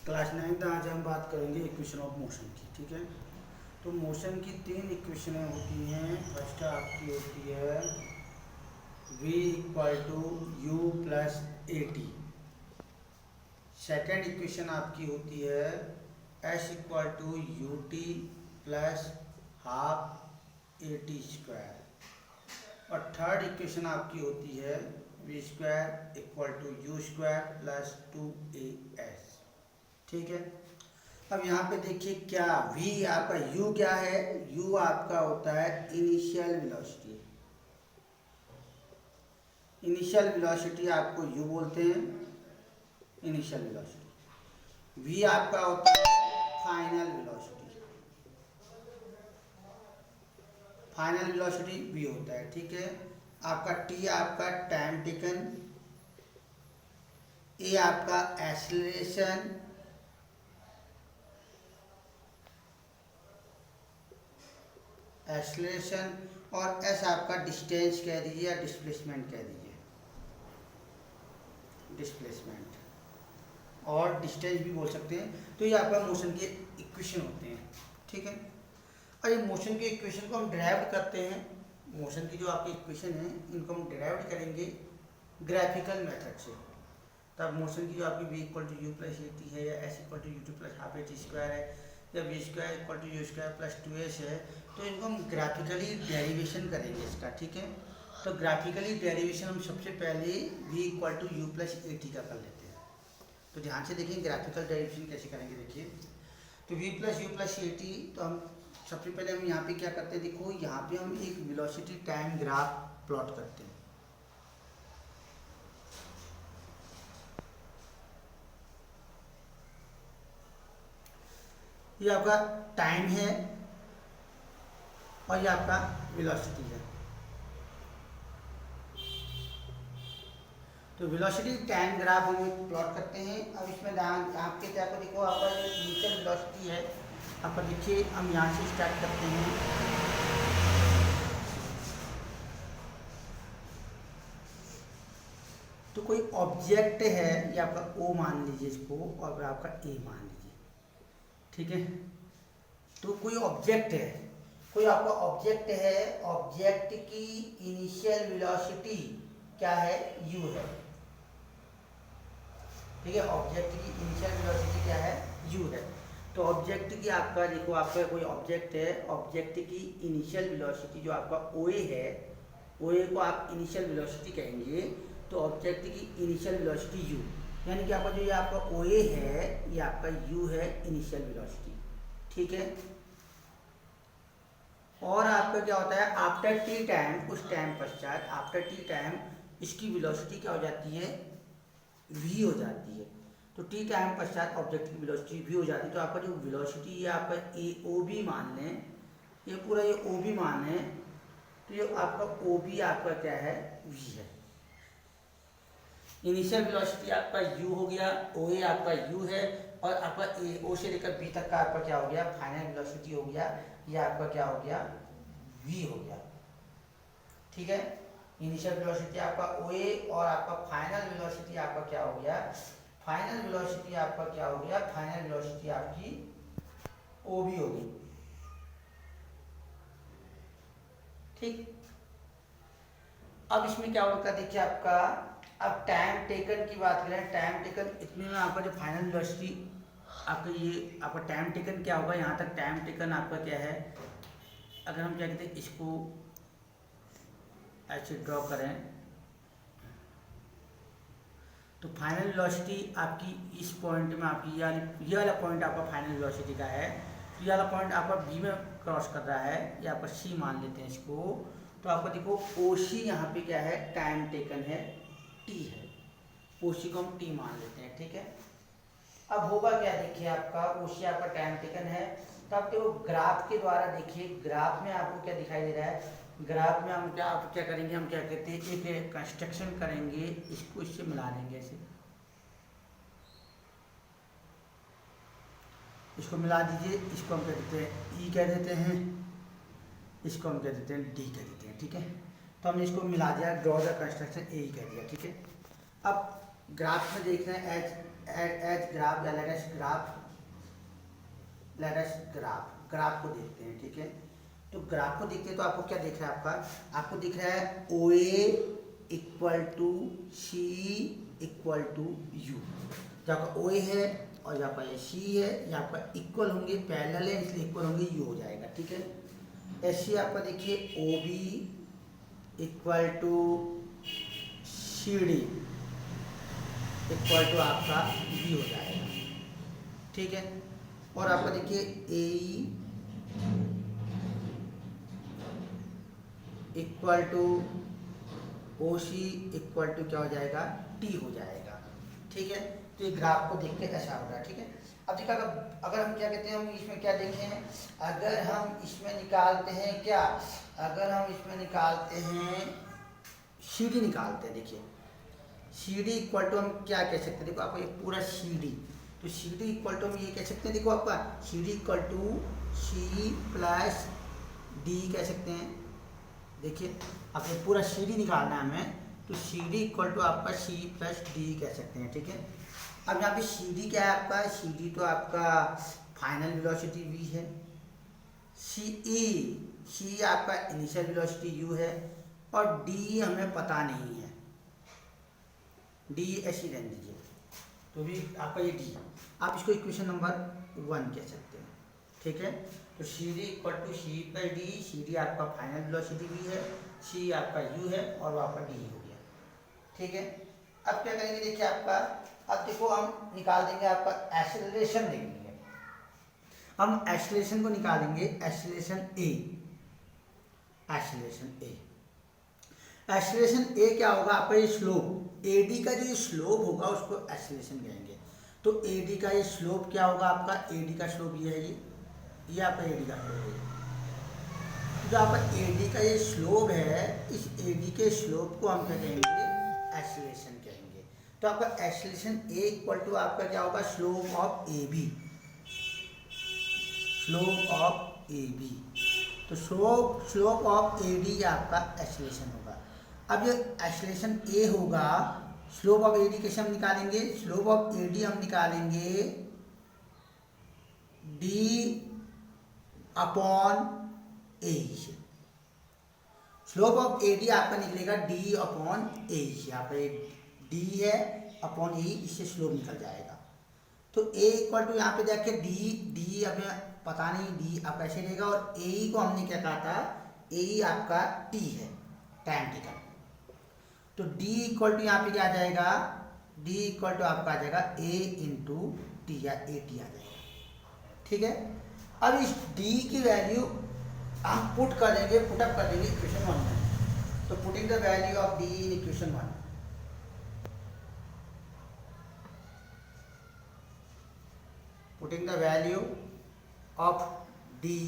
Class 9 आज हम बात करेंगे इक्वेशन ऑफ मोशन की। ठीक है, तो मोशन की तीन इक्वेशनें होती हैं। फर्स्ट आपकी होती है v equal to u plus a t. Second equation आपकी होती है s equal to u t plus half a t square. और थर्ड इक्वेशन आपकी होती है v square equal to u square plus two a s. ठीक है, अब यहाँ पे देखिए क्या v आपका u क्या है। u आपका होता है इनिशियल वेलोसिटी। इनिशियल वेलोसिटी आपको u बोलते हैं, इनिशियल वेलोसिटी। v आपका होता है final velocity. Final velocity v होता है। ठीक है, आपका t आपका टाइम टेकन, a आपका एक्सेलरेशन, और s आपका डिस्टेंस कह दीजिए या डिस्प्लेसमेंट कह दीजिए। डिस्प्लेसमेंट और डिस्टेंस भी बोल सकते हैं। तो ये आपका मोशन के इक्वेशन होते हैं। ठीक है, और ये मोशन के इक्वेशन को हम डिराइव करते हैं। मोशन की जो आपकी इक्वेशन है इनको हम डिराइव करेंगे ग्राफिकल मेथड से। तब मोशन की जो आपकी v equal to u plus a t है, या s equal to u t plus half a t square है, या v square equal to u square plus two s है, तो इनको हम ग्राफिकली डेरिवेशन करेंगे इसका। ठीक है, तो ग्राफिकली डेरिवेशन हम सबसे पहले v equal to u plus a t का कर लेते हैं। तो ध्यान से देखिए ग्राफिकल डेरिवेशन कैसे करेंगे। देखिए, तो v plus you plus a T, तो हम सबसे पहले हम यहाँ पे क्या करते हैं, देखो यहाँ पे हम एक वेलोसिटी टाइम ग्राफ प्लॉट करते हैं। ये आपका टाइम है और ये आपका वेलोसिटी है। तो वेलोसिटी टाइम ग्राफ हम प्लॉट करते हैं। अब इसमें आपके क्या को देखो, आपका जो इनिशियल वेलोसिटी है आपका, देखिए हम यहाँ से स्टार्ट करते हैं। तो कोई ऑब्जेक्ट है, ये आपका ओ मान लीजिए इसको, और आपका ए मान लीजिए। ठीक है, तो कोई ऑब्जेक्ट है, कोई आपका ऑब्जेक्ट है, ऑब्जेक्ट की इनिशियल वेलोसिटी क्या है, u है। ठीक है, ऑब्जेक्ट की इनिशियल वेलोसिटी क्या है, u है। तो ऑब्जेक्ट की आपका देखो, आपका कोई ऑब्जेक्ट है, ऑब्जेक्ट की इनिशियल वेलोसिटी जो आपका ओए है, ओए को आप इनिशियल वेलोसिटी कहेंगे। तो ऑब्जेक्ट की इनिशियल वेलोसिटी u, यानी कि आपका जो ये आपका ओए है ये आपका u है, इनिशियल वेलोसिटी। ठीक है, और आपका क्या होता है आफ्टर टी टाइम, उस टाइम पश्चात आफ्टर टी टाइम इसकी वेलोसिटी क्या हो जाती है, v हो जाती है। तो टी टाइम पश्चात ऑब्जेक्ट की वेलोसिटी v हो जाती है। तो आपका जो वेलोसिटी है आपका ए ओ बी मान लें, ये पूरा ये ओ बी मान है, तो ये आपका ओ बी आपका क्या है, v है। इनिशियल वेलोसिटी आपका u हो गया, ओ ए आपका u है, और आपका ए ओ से लेकर बी तक का आपका क्या हो गया, फाइनल वेलोसिटी हो गया, ये आपका क्या हो गया, v हो गया। ठीक है, इनिशियल वेलोसिटी आपका ओ ए और आपका फाइनल वेलोसिटी आपका क्या हो गया, फाइनल वेलोसिटी आपका क्या हो गया, फाइनल वेलोसिटी आपकी ओ बी होगी। ठीक, अब इसमें क्या होगा, देखिए आपका अब टाइम टेकन की बात करें, टाइम टेकन इतने में आपका जो फाइनल वेलोसिटी आपका, ये आपका टाइम टेकन क्या होगा, यहाँ तक टाइम टेकन आपका क्या है, अगर हम क्या कहते हैं इसको ऐसे ड्रॉ करें, तो फाइनल वेलोसिटी आपकी इस पॉइंट में आपकी ये वाला पॉइंट आपका फाइनल वेलोसिटी का है। तो ये वाला पॉइंट आपका बी में क्रॉस कर रहा है, ये आपका सी मान लेते हैं इसको। तो आपको देखो ओ सी यहाँ पे क्या है, टाइम टेकन है, टी है, ओ सी को हम टी मान लेते हैं। ठीक है, अब होगा क्या, देखिए आपका ओ सी आपका टाइम टेकन है। तो आप देखो ग्राफ के द्वारा देखिए, ग्राफ में आपको क्या दिखाई दे रहा है, ग्राफ में हम क्या करेंगे, हम क्या कहते हैं एक कंस्ट्रक्शन करेंगे, इसको इससे मिला देंगे, ऐसे इसको मिला दीजिए, इसको हम क्या देते हैं ई कह देते हैं, इसको हम क्या देते हैं डी कह देते हैं। ठीक है, तो हमने इसको मिला दिया, ड्रॉ द कंस्ट्रक्शन ए कह दिया। ठीक है, अब ग्राफ में देख रहे हैं एच एज ग्राफ या लेट अस ग्राफ को देखते हैं, ठीक है। तो ग्राफ को देखते हैं तो आपको क्या दिख रहा है, आपको दिख रहा है O A equal to C equal to U. जहाँ का ओ ए है और यहाँ पर सी है, यहाँ पर इक्वल होंगे, पैरेलल है इसलिए इक्वल होंगे, यू हो जाएगा, ठीक है। ऐसे आपका देखिए O B equal to C D equal to आपका बी हो जाएगा, ठीक है। और आपका देखिए A equal to O C equal to क्या हो जाएगा, टी हो जाएगा, ठीक है। तो ये ग्राफ को देख के ऐसा हो रहा है, ठीक है। अब देखा अगर हम क्या कहते हैं, हम इसमें क्या देखें, अगर हम इसमें निकालते हैं क्या, अगर हम इसमें निकालते हैं सी डी निकालते हैं, देखिए सी डी इक्वल टू हम क्या कह सकते हैं, देखो आपको ये पूरा सी डी, तो सी डी इक्वल टू हम ये कह सकते हैं, देखो आपका C D equal to C plus D कह सकते हैं। देखिए अब ये पूरा सी डी निकालना है हमें, तो सी डी इक्वल टू आपका सी प्लस डी कह सकते हैं, ठीक है। अब यहाँ पे सी डी क्या है आपका, सी डी तो आपका फाइनल वेलोसिटी वी है, सी आपका इनिशियल वेलोसिटी यू है, और डी हमें पता नहीं है, डी ऐसी रहने दीजिए, तो भी आपका ये डी, आप इसको इक्वेशन नंबर 1 कह सकते हैं, ठीक है। तो C D equal to C plus D, C D आपका फाइनल वेलोसिटी भी है, सी आपका यू है, और वो आपका डी हो गया, ठीक है। अब क्या करेंगे, देखिए आपका, अब देखो हम निकाल देंगे आपका एक्सेलरेशन देंगे, हम एक्सेलरेशन को निकालेंगे, एक्सेलरेशन ए क्या होगा आपका, ये स्लोप ए डी का जो ये स्लोप होगा उसको एक्सेलरेशन कहेंगे। तो ए डी का ये स्लोप क्या होगा आपका, ए डी का स्लोप ये है, ये आपका ए डी का स्लोप है। जो आपका ए डी का ये स्लोप है, इस ए डी के स्लोप को हम क्या कहेंगे, एक्सेलरेशन कहेंगे। तो आपका एक्सेलरेशन ए इक्वल टू आपका क्या होगा, slope of A B, slope of A B. तो स्लोप ऑफ ए डी आपका एक्सेलरेशन होगा। अब ये एक्सेलरेशन ए होगा, स्लोप ऑफ ए डी कैसे हम निकालेंगे, स्लोप ऑफ ए डी हम निकालेंगे डी अपॉन ए से। स्लोप ऑफ ए डी आपका निकलेगा डी अपॉन ए से, यहाँ पे डी है अपॉन ए, इससे स्लोप निकल जाएगा। तो ए इक्वल टू यहाँ पे देखिए डी हमें पता नहीं, डी आप ऐसे रहेगा, और ए को हमने क्या कहा था, ए आपका टी है, टाइम टिकल। तो डी इक्वल टू यहाँ पे क्या आ जाएगा, डी इक्वल टू आपका आ जाएगा ए इंटू टी या ए टी आ जाएगा, ठीक है। अब इस डी की वैल्यू हम पुटअप कर देंगे इक्वेशन 1 में। तो putting the value of D in equation 1, putting the value of D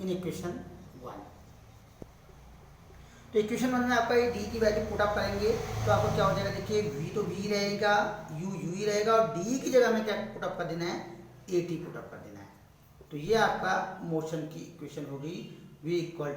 in equation 1। तो इक्वेशन 1 में आपका ये डी की वैल्यू पुटअप करेंगे तो आपको क्या हो जाएगा, देखिए वी तो वी रहेगा, यू ही रहेगा, और डी की जगह में क्या पुटअप कर देना है, ए टी पुटअप कर देना है। तो ये आपका मोशन की इक्वेशन होगी, वी इक्वल